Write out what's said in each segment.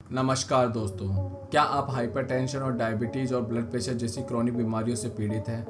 नमस्कार दोस्तों, क्या आप हाइपरटेंशन और डायबिटीज़ और ब्लड प्रेशर जैसी क्रोनिक बीमारियों से पीड़ित हैं?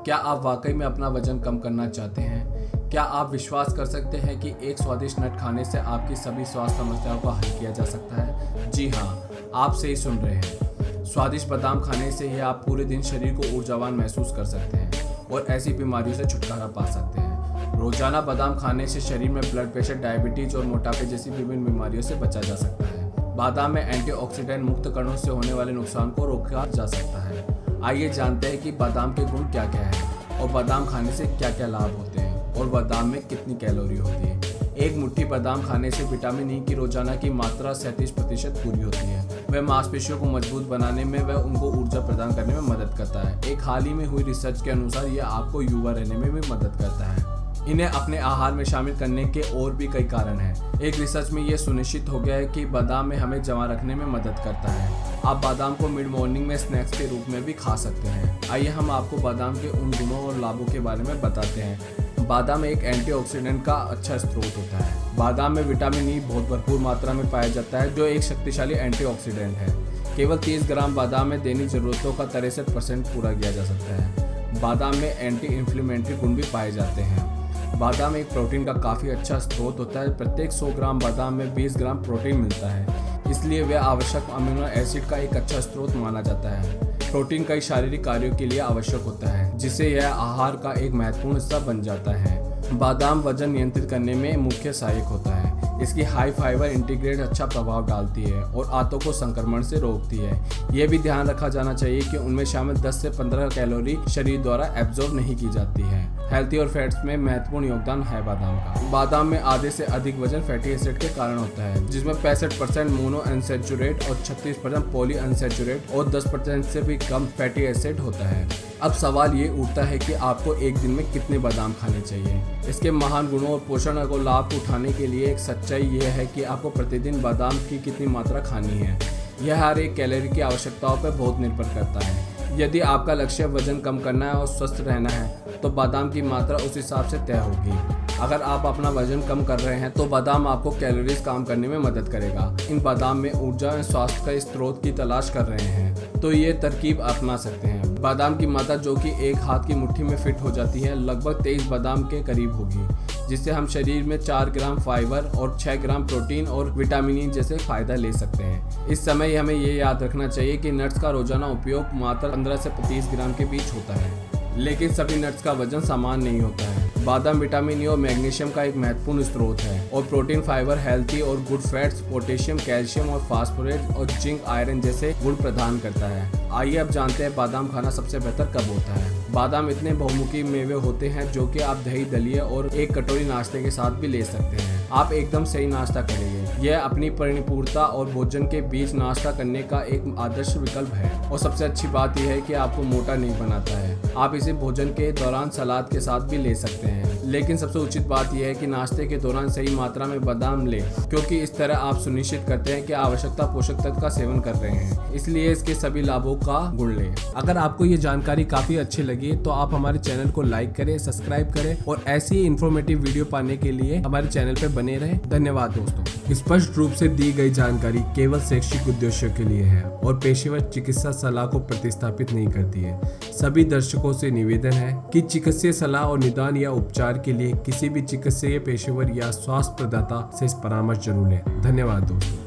क्या आप वाकई में अपना वजन कम करना चाहते हैं? क्या आप विश्वास कर सकते हैं कि एक स्वादिष्ट नट खाने से आपकी सभी स्वास्थ्य समस्याओं को हल किया जा सकता है? जी हाँ, आप सही सुन रहे हैं। स्वादिष्ट बादाम खाने से ही आप पूरे दिन शरीर को ऊर्जावान महसूस कर सकते हैं और ऐसी बीमारियों से छुटकारा पा सकते हैं। रोजाना बादाम खाने से शरीर में ब्लड प्रेशर, डायबिटीज़ और मोटापे जैसी विभिन्न बीमारियों से बचा जा सकता है। बादाम में एंटीऑक्सीडेंट मुक्त कणों से होने वाले नुकसान को रोका जा सकता है। आइए जानते हैं कि बादाम के गुण क्या क्या हैं और बादाम खाने से क्या क्या लाभ होते हैं और बादाम में कितनी कैलोरी होती है। एक मुट्ठी बादाम खाने से विटामिन ई की रोजाना की मात्रा 37% पूरी होती है। वह मांसपेशियों को मजबूत बनाने में व उनको ऊर्जा प्रदान करने में मदद करता है। एक हाल ही में हुई रिसर्च के अनुसार यह आपको युवा रहने में भी मदद करता है। इन्हें अपने आहार में शामिल करने के और भी कई कारण हैं। एक रिसर्च में यह सुनिश्चित हो गया है कि बादाम में हमें जमा रखने में मदद करता है। आप बादाम को मिड मॉर्निंग में स्नैक्स के रूप में भी खा सकते हैं। आइए हम आपको बादाम के उन गुणों और लाभों के बारे में बताते हैं। बादाम एक एंटीऑक्सीडेंट का अच्छा स्रोत होता है। बादाम में विटामिन ई बहुत भरपूर मात्रा में पाया जाता है, जो एक शक्तिशाली एंटीऑक्सीडेंट है। केवल 30 ग्राम बादाम में दैनिक जरूरतों का 63% पूरा किया जा सकता है। बादाम में एंटी इन्फ्लेमेटरी गुण भी पाए जाते हैं। बादाम एक प्रोटीन का काफ़ी अच्छा स्रोत होता है। प्रत्येक 100 ग्राम बादाम में 20 ग्राम प्रोटीन मिलता है, इसलिए वह आवश्यक अमीनो एसिड का एक अच्छा स्रोत माना जाता है। प्रोटीन कई शारीरिक कार्यों के लिए आवश्यक होता है, जिससे यह आहार का एक महत्वपूर्ण हिस्सा बन जाता है। बादाम वजन नियंत्रित करने में मुख्य सहायक होता है। इसकी हाई फाइबर इंटीग्रेट अच्छा प्रभाव डालती है और आंतों को संक्रमण से रोकती है। यह भी ध्यान रखा जाना चाहिए कि उनमें शामिल 10 से 15 कैलोरी शरीर द्वारा एब्जॉर्ब नहीं की जाती है। हेल्थी और फैट्स में महत्वपूर्ण योगदान है बादाम का। बादाम में आधे से अधिक वजन फैटी एसिड के कारण होता है, जिसमें 65% मोनो अनसैचुरेट और 36% पॉली अनसैचुरेट और 10% से भी कम फैटी एसिड होता है। अब सवाल ये उठता है कि आपको एक दिन में कितने बादाम खाने चाहिए। इसके महान गुणों और पोषण को लाभ उठाने के लिए एक सच्चाई यह है कि आपको प्रतिदिन बादाम की कितनी मात्रा खानी है। यह हर एक कैलोरी की आवश्यकताओं पर बहुत निर्भर करता है। यदि आपका लक्ष्य वजन कम करना है और स्वस्थ रहना है, तो बादाम की मात्रा उस हिसाब से तय होगी। अगर आप अपना वजन कम कर रहे हैं, तो बादाम आपको कैलोरीज कम करने में मदद करेगा। इन बादाम में ऊर्जा और स्वास्थ्य का स्रोत की तलाश कर रहे हैं, तो ये तरकीब अपना सकते हैं। बादाम की मात्रा, जो कि एक हाथ की मुट्ठी में फिट हो जाती है, लगभग 23 बादाम के करीब होगी, जिससे हम शरीर में 4 ग्राम फाइबर और 6 ग्राम प्रोटीन और विटामिन ई जैसे फायदा ले सकते हैं। इस समय हमें ये याद रखना चाहिए कि नट्स का रोजाना उपयोग मात्र 15 से 30 ग्राम के बीच होता है, लेकिन सभी नट्स का वजन समान नहीं होता है। बादाम विटामिन ई और मैग्नीशियम का एक महत्वपूर्ण स्रोत है और प्रोटीन, फाइबर, हेल्थी और गुड फैट्स, पोटेशियम, कैल्शियम और फास्फोरेट और जिंक, आयरन जैसे गुण प्रदान करता है। आइए अब जानते हैं बादाम खाना सबसे बेहतर कब होता है। बादाम इतने बहुमुखी मेवे होते हैं जो कि आप दही, दलिया और एक कटोरी नाश्ते के साथ भी ले सकते हैं। आप एकदम सही नाश्ता करेंगे। यह अपनी परिपूर्णता और भोजन के बीच नाश्ता करने का एक आदर्श विकल्प है और सबसे अच्छी बात यह है कि आपको मोटा नहीं बनाता है। आप इसे भोजन के दौरान सलाद के साथ भी ले सकते हैं, लेकिन सबसे उचित बात यह है कि नाश्ते के दौरान सही मात्रा में बादाम लें, क्योंकि इस तरह आप सुनिश्चित करते हैं कि आवश्यकता पोषक तत्व का सेवन कर रहे हैं। इसलिए इसके सभी लाभों का गुण लें। अगर आपको ये जानकारी काफी अच्छी लगी तो आप हमारे चैनल को लाइक करें, सब्सक्राइब करें और ऐसी इन्फॉर्मेटिव वीडियो पाने के लिए हमारे चैनल पर बने रहें। धन्यवाद दोस्तों। स्पष्ट रूप से दी गई जानकारी केवल शैक्षिक उद्देश्यों के लिए है और पेशेवर चिकित्सा सलाह को प्रतिस्थापित नहीं करती है। सभी दर्शकों से निवेदन है कि चिकित्सीय सलाह और निदान या उपचार के लिए किसी भी चिकित्सीय पेशेवर या स्वास्थ्य प्रदाता से परामर्श जरूर लें। धन्यवाद दोस्तों।